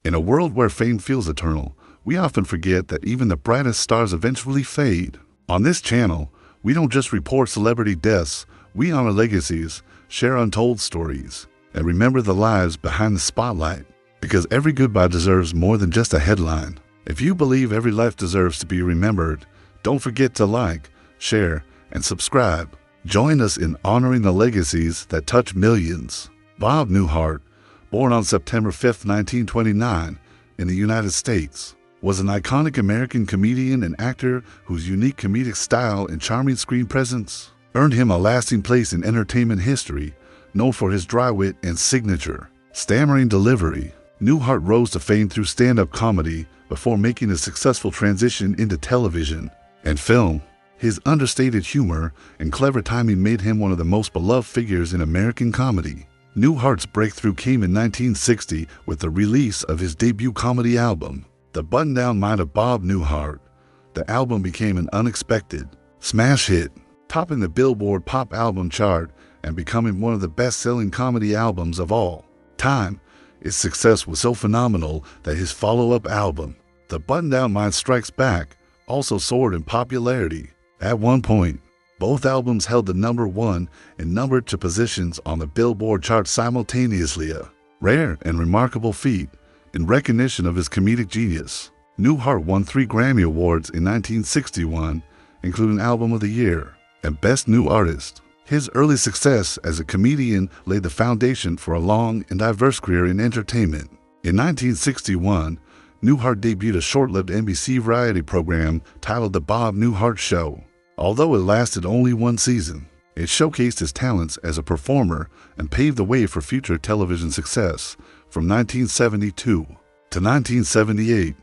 In a world where fame feels eternal, we often forget that even the brightest stars eventually fade. On this channel, we don't just report celebrity deaths, we honor legacies, share untold stories, and remember the lives behind the spotlight. Because every goodbye deserves more than just a headline. If you believe every life deserves to be remembered, don't forget to like, share, and subscribe. Join us in honoring the legacies that touch millions. Bob Newhart, born on September 5, 1929, in the United States, was an iconic American comedian and actor whose unique comedic style and charming screen presence earned him a lasting place in entertainment history, known for his dry wit and signature, stammering delivery. Newhart rose to fame through stand-up comedy before making a successful transition into television and film. His understated humor and clever timing made him one of the most beloved figures in American comedy. Newhart's breakthrough came in 1960 with the release of his debut comedy album, The Button-Down Mind of Bob Newhart. The album became an unexpected smash hit, topping the Billboard Pop Album chart and becoming one of the best-selling comedy albums of all time. Its success was so phenomenal that his follow-up album, The Button-Down Mind Strikes Back, also soared in popularity. At one point, both albums held the #1 and number 2 positions on the Billboard chart simultaneously, a rare and remarkable feat. In recognition of his comedic genius, Newhart won 3 Grammy Awards in 1961, including Album of the Year and Best New Artist. His early success as a comedian laid the foundation for a long and diverse career in entertainment. In 1961, Newhart debuted a short-lived NBC variety program titled The Bob Newhart Show. Although it lasted only 1 season, it showcased his talents as a performer and paved the way for future television success. From 1972 to 1978,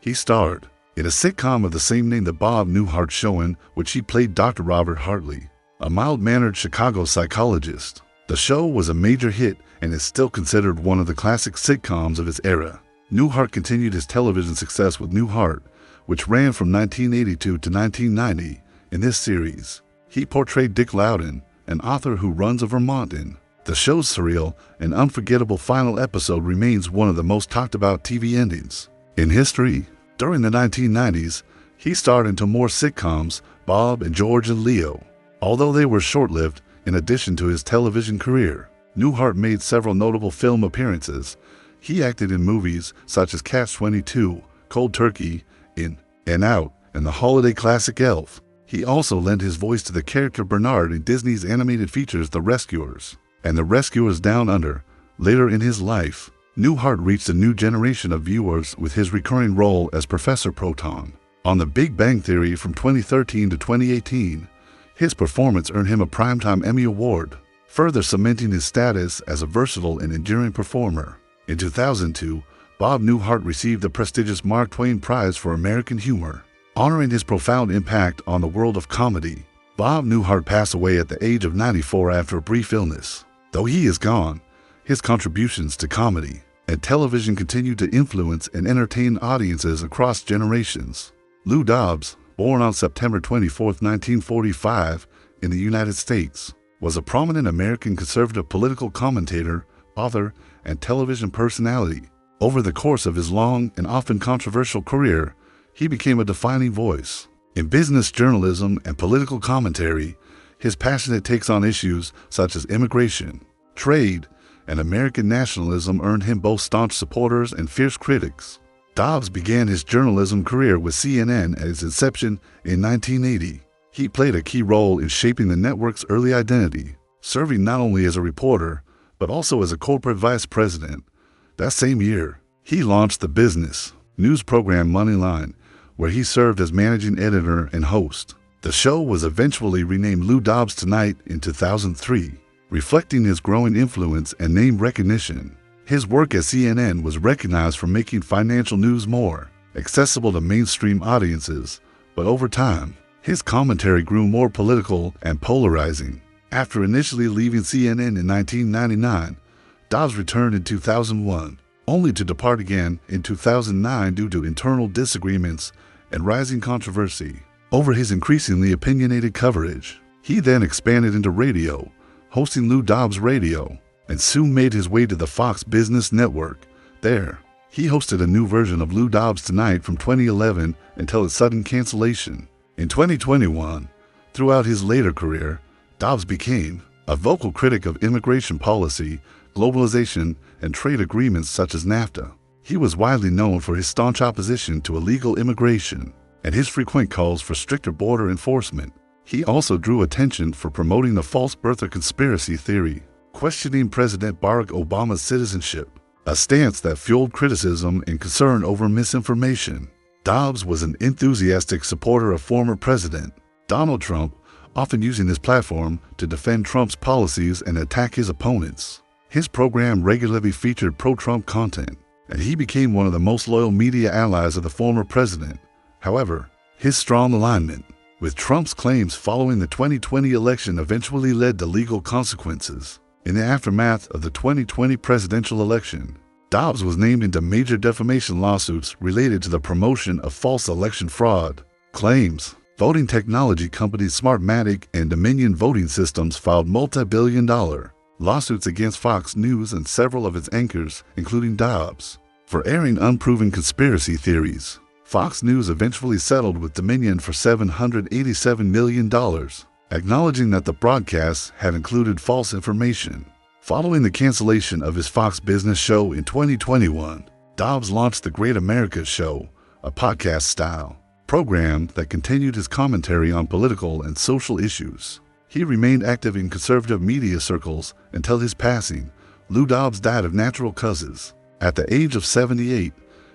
he starred in a sitcom of the same name, The Bob Newhart Show, in which he played Dr. Robert Hartley, a mild-mannered Chicago psychologist. The show was a major hit and is still considered one of the classic sitcoms of its era. Newhart continued his television success with Newhart, which ran from 1982 to 1990. In this series, he portrayed Dick Loudon, an author who runs a Vermont inn. The show's surreal and unforgettable final episode remains one of the most talked about TV endings in history. During the 1990s, he starred into more sitcoms, Bob and George and Leo. Although they were short-lived, in addition to his television career, Newhart made several notable film appearances. He acted in movies such as Catch-22, Cold Turkey, In and Out, and the holiday classic Elf. He also lent his voice to the character Bernard in Disney's animated features The Rescuers and The Rescuers Down Under. Later in his life, Newhart reached a new generation of viewers with his recurring role as Professor Proton on The Big Bang Theory from 2013 to 2018. His performance earned him a Primetime Emmy Award, further cementing his status as a versatile and enduring performer. In 2002, Bob Newhart received the prestigious Mark Twain Prize for American Humor, honoring his profound impact on the world of comedy. Bob Newhart passed away at the age of 94 after a brief illness. Though he is gone, his contributions to comedy and television continue to influence and entertain audiences across generations. Lou Dobbs, born on September 24, 1945, in the United States, was a prominent American conservative political commentator, author, and television personality. Over the course of his long and often controversial career, he became a defining voice in business journalism and political commentary. His passionate takes on issues such as immigration, trade, and American nationalism earned him both staunch supporters and fierce critics. Dobbs began his journalism career with CNN at its inception in 1980. He played a key role in shaping the network's early identity, serving not only as a reporter, but also as a corporate vice president. That same year, he launched the business news program Moneyline, where he served as managing editor and host. The show was eventually renamed Lou Dobbs Tonight in 2003, reflecting his growing influence and name recognition. His work at CNN was recognized for making financial news more accessible to mainstream audiences, but over time, his commentary grew more political and polarizing. After initially leaving CNN in 1999, Dobbs returned in 2001, only to depart again in 2009 due to internal disagreements and rising controversy over his increasingly opinionated coverage. He then expanded into radio, hosting Lou Dobbs Radio, and soon made his way to the Fox Business Network. There, He hosted a new version of Lou Dobbs Tonight from 2011 until its sudden cancellation. In 2021, throughout his later career, Dobbs became a vocal critic of immigration policy, globalization, and trade agreements such as NAFTA. He was widely known for his staunch opposition to illegal immigration and his frequent calls for stricter border enforcement. He also drew attention for promoting the false birther conspiracy theory, questioning President Barack Obama's citizenship, a stance that fueled criticism and concern over misinformation. Dobbs was an enthusiastic supporter of former President Donald Trump, often using his platform to defend Trump's policies and attack his opponents. His program regularly featured pro-Trump content, and he became one of the most loyal media allies of the former president. However, his strong alignment with Trump's claims following the 2020 election eventually led to legal consequences. In the aftermath of the 2020 presidential election, Dobbs was named into major defamation lawsuits related to the promotion of false election fraud claims. Voting technology companies Smartmatic and Dominion Voting Systems filed multi-billion-dollar lawsuits against Fox News and several of its anchors, including Dobbs, for airing unproven conspiracy theories. Fox News eventually settled with Dominion for $787 million, acknowledging that the broadcasts had included false information. Following the cancellation of his Fox Business show in 2021, Dobbs launched The Great America Show, a podcast-style program that continued his commentary on political and social issues. He remained active in conservative media circles until his passing. Lou Dobbs died of natural causes at the age of 78.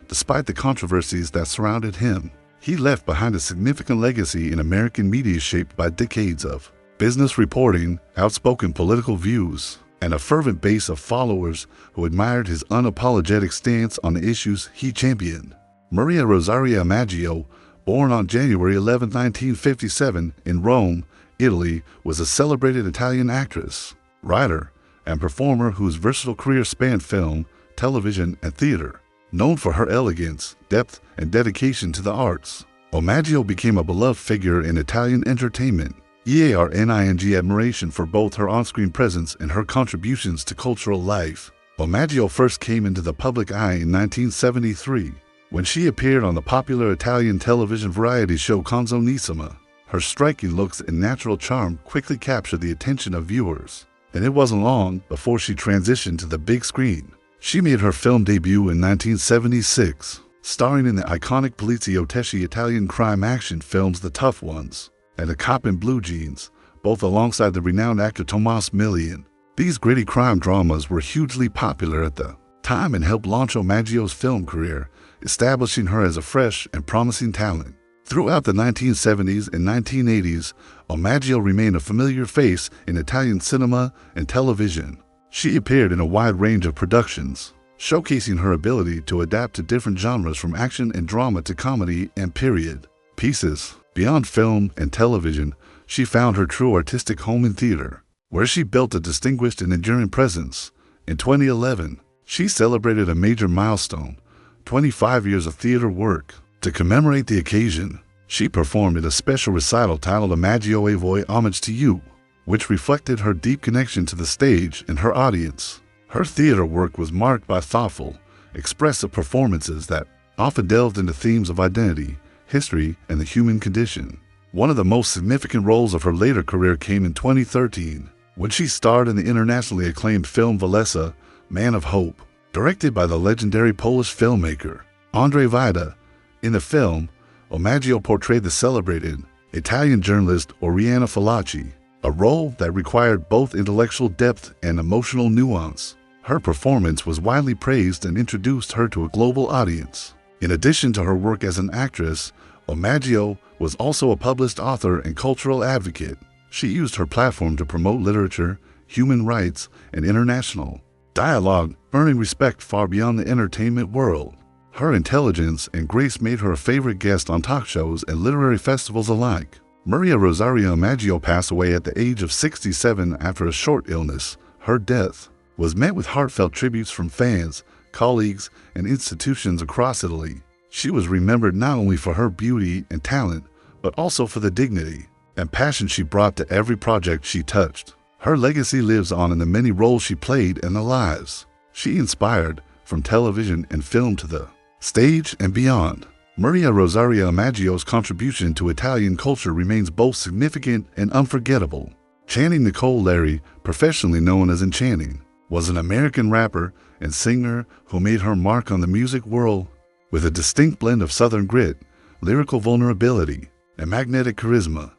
Despite the controversies that surrounded him, he left behind a significant legacy in American media shaped by decades of business reporting, outspoken political views, and a fervent base of followers who admired his unapologetic stance on the issues he championed. Maria Rosaria Maggio, born on January 11, 1957 in Rome, Italy, was a celebrated Italian actress, writer, and performer whose versatile career spanned film, television, and theater. Known for her elegance, depth, and dedication to the arts, Maggio became a beloved figure in Italian entertainment. EARNING admiration for both her on-screen presence and her contributions to cultural life. Maggio first came into the public eye in 1973, when she appeared on the popular Italian television variety show Canzonissima. Her striking looks and natural charm quickly captured the attention of viewers, and it wasn't long before she transitioned to the big screen. She made her film debut in 1976, starring in the iconic poliziotteschi Italian crime action films The Tough Ones and A Cop in Blue Jeans, both alongside the renowned actor Tomas Milian. These gritty crime dramas were hugely popular at the time and helped launch Maggio's film career, establishing her as a fresh and promising talent. Throughout the 1970s and 1980s, Maggio remained a familiar face in Italian cinema and television. She appeared in a wide range of productions, showcasing her ability to adapt to different genres from action and drama to comedy and period pieces. Beyond film and television, she found her true artistic home in theater, where she built a distinguished and enduring presence. In 2011, she celebrated a major milestone, 25 years of theater work. To commemorate the occasion, she performed in a special recital titled Maggio e Voi Homage to You, which reflected her deep connection to the stage and her audience. Her theater work was marked by thoughtful, expressive performances that often delved into themes of identity, history, and the human condition. One of the most significant roles of her later career came in 2013, when she starred in the internationally acclaimed film Walesa, Man of Hope, directed by the legendary Polish filmmaker Andrzej Wajda. In the film, Maggio portrayed the celebrated Italian journalist Oriana Fallaci, a role that required both intellectual depth and emotional nuance. Her performance was widely praised and introduced her to a global audience. In addition to her work as an actress, Maggio was also a published author and cultural advocate. She used her platform to promote literature, human rights, and international dialogue, earning respect far beyond the entertainment world. Her intelligence and grace made her a favorite guest on talk shows and literary festivals alike. Maria Rosaria Maggio passed away at the age of 67 after a short illness. Her death was met with heartfelt tributes from fans, colleagues, and institutions across Italy. She was remembered not only for her beauty and talent, but also for the dignity and passion she brought to every project she touched. Her legacy lives on in the many roles she played in the lives she inspired, from television and film to the stage and beyond. Maria Rosaria Maggio's contribution to Italian culture remains both significant and unforgettable. Channing Nicole Larry, professionally known as Enchanting, was an American rapper and singer who made her mark on the music world with a distinct blend of Southern grit, lyrical vulnerability, and magnetic charisma.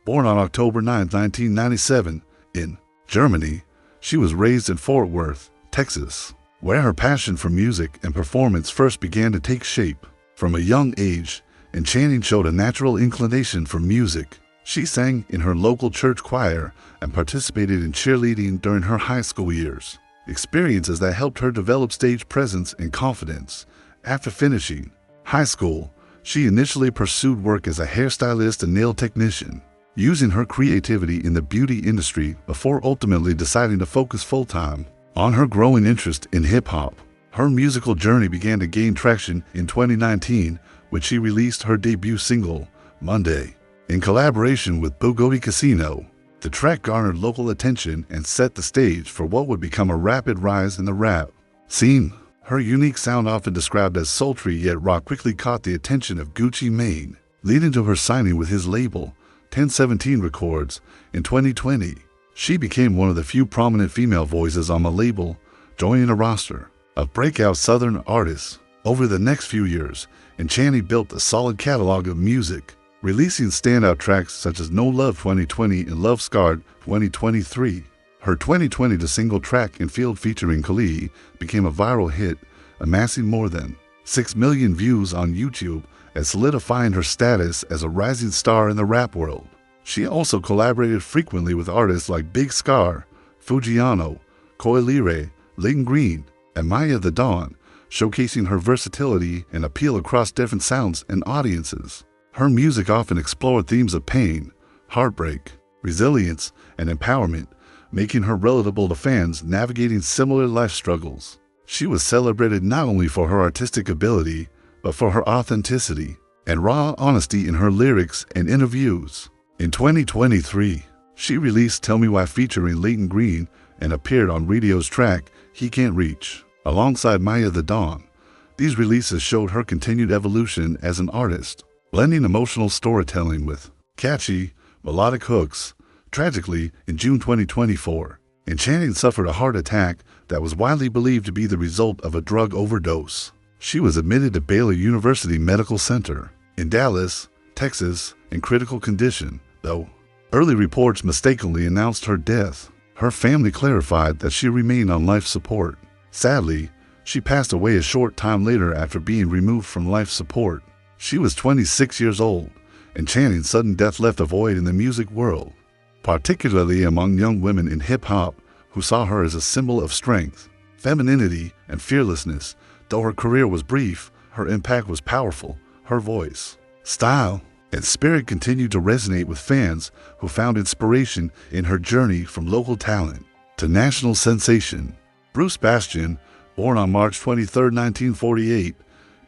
Born on October 9, 1997, in Germany, she was raised in Fort Worth, Texas, where her passion for music and performance first began to take shape. From a young age, Enchanting showed a natural inclination for music. She sang in her local church choir and participated in cheerleading during her high school years, experiences that helped her develop stage presence and confidence. After finishing high school, she initially pursued work as a hairstylist and nail technician, using her creativity in the beauty industry before ultimately deciding to focus full-time on her growing interest in hip-hop. Her musical journey began to gain traction in 2019 when she released her debut single, Monday. In collaboration with Bugatti Casino, the track garnered local attention and set the stage for what would become a rapid rise in the rap scene. Her unique sound, often described as sultry yet raw, quickly caught the attention of Gucci Mane, leading to her signing with his label, 1017 Records, in 2020. She became one of the few prominent female voices on the label, joining a roster of breakout Southern artists. Over the next few years, Enchanting built a solid catalog of music, releasing standout tracks such as No Love 2020 and Love Scarred 2023. Her 2020 single track and field featuring Khalid became a viral hit, amassing more than 6 million views on YouTube and solidifying her status as a rising star in the rap world. She also collaborated frequently with artists like Big Scar, Fujiano, Koi Lire, Leighton Green, and Maya the Dawn, showcasing her versatility and appeal across different sounds and audiences. Her music often explored themes of pain, heartbreak, resilience, and empowerment, making her relatable to fans navigating similar life struggles. She was celebrated not only for her artistic ability, but for her authenticity and raw honesty in her lyrics and interviews. In 2023, she released Tell Me Why featuring Leighton Green and appeared on Radio's track, He Can't Reach, alongside Maya the Dawn. These releases showed her continued evolution as an artist, blending emotional storytelling with catchy, melodic hooks. Tragically, in June 2024, Enchanting suffered a heart attack that was widely believed to be the result of a drug overdose. She was admitted to Baylor University Medical Center in Dallas, Texas, in critical condition, though early reports mistakenly announced her death. Her family clarified that she remained on life support. Sadly, she passed away a short time later after being removed from life support. She was 26 years old. Enchanting's sudden death left a void in the music world, particularly among young women in hip-hop who saw her as a symbol of strength, femininity, and fearlessness. Though her career was brief, her impact was powerful. Her voice, style, and spirit continued to resonate with fans who found inspiration in her journey from local talent to national sensation. Bruce Bastian, born on March 23, 1948,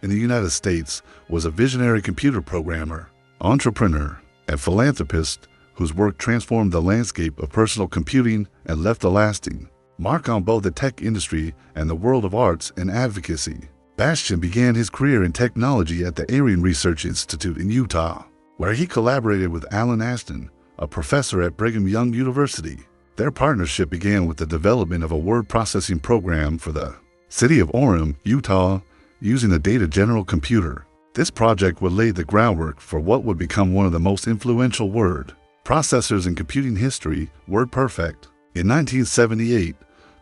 in the United States, was a visionary computer programmer, entrepreneur, and philanthropist whose work transformed the landscape of personal computing and left a lasting mark on both the tech industry and the world of arts and advocacy. Bastian began his career in technology at the Aryan Research Institute in Utah, where he collaborated with Alan Ashton, a professor at Brigham Young University. Their partnership began with the development of a word processing program for the city of Orem, Utah, using the Data General Computer. This project would lay the groundwork for what would become one of the most influential word processors in computing history, WordPerfect. In 1978,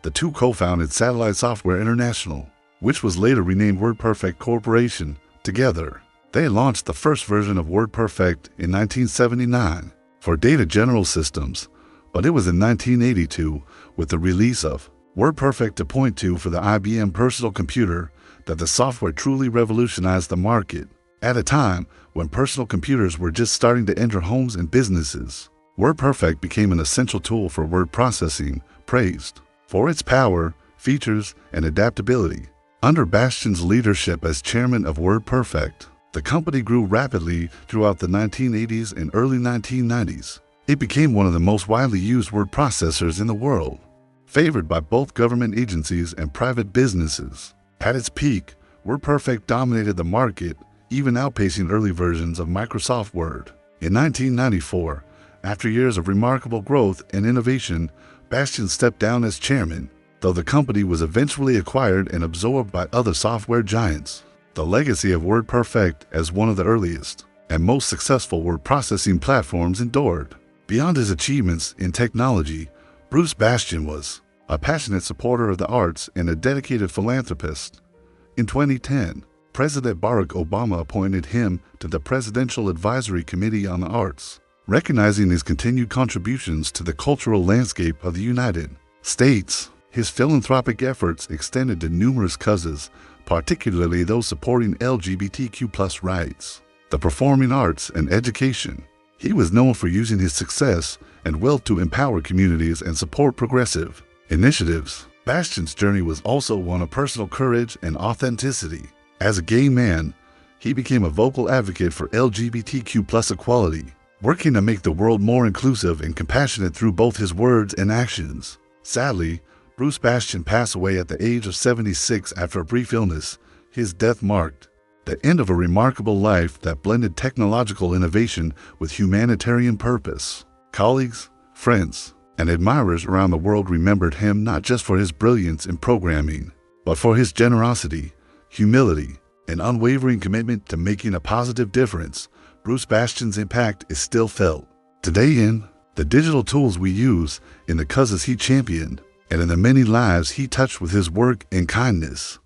the two co-founded Satellite Software International, which was later renamed WordPerfect Corporation. Together, they launched the first version of WordPerfect in 1979 for Data General Systems, but it was in 1982, with the release of WordPerfect 2.2 for the IBM personal computer, that the software truly revolutionized the market. At a time when personal computers were just starting to enter homes and businesses, WordPerfect became an essential tool for word processing, praised for its power, features, and adaptability. Under Bastian's leadership as chairman of WordPerfect, the company grew rapidly throughout the 1980s and early 1990s. It became one of the most widely used word processors in the world, favored by both government agencies and private businesses. At its peak, WordPerfect dominated the market, even outpacing early versions of Microsoft Word. In 1994, after years of remarkable growth and innovation, Bastian stepped down as chairman, though the company was eventually acquired and absorbed by other software giants. The legacy of WordPerfect as one of the earliest and most successful word processing platforms endured. Beyond his achievements in technology, Bruce Bastian was a passionate supporter of the arts and a dedicated philanthropist. In 2010, President Barack Obama appointed him to the Presidential Advisory Committee on the Arts, recognizing his continued contributions to the cultural landscape of the United States. His philanthropic efforts extended to numerous causes, particularly those supporting LGBTQ+ rights, the performing arts, and education. He was known for using his success and wealth to empower communities and support progressive initiatives. Bastian's journey was also one of personal courage and authenticity. As a gay man, he became a vocal advocate for LGBTQ+ equality, working to make the world more inclusive and compassionate through both his words and actions. Sadly, Bruce Bastian passed away at the age of 76 after a brief illness. His death marked the end of a remarkable life that blended technological innovation with humanitarian purpose. Colleagues, friends, and admirers around the world remembered him not just for his brilliance in programming, but for his generosity, humility, and unwavering commitment to making a positive difference. Bruce Bastian's impact is still felt today in the digital tools we use, in the causes he championed, and in the many lives he touched with his work and kindness.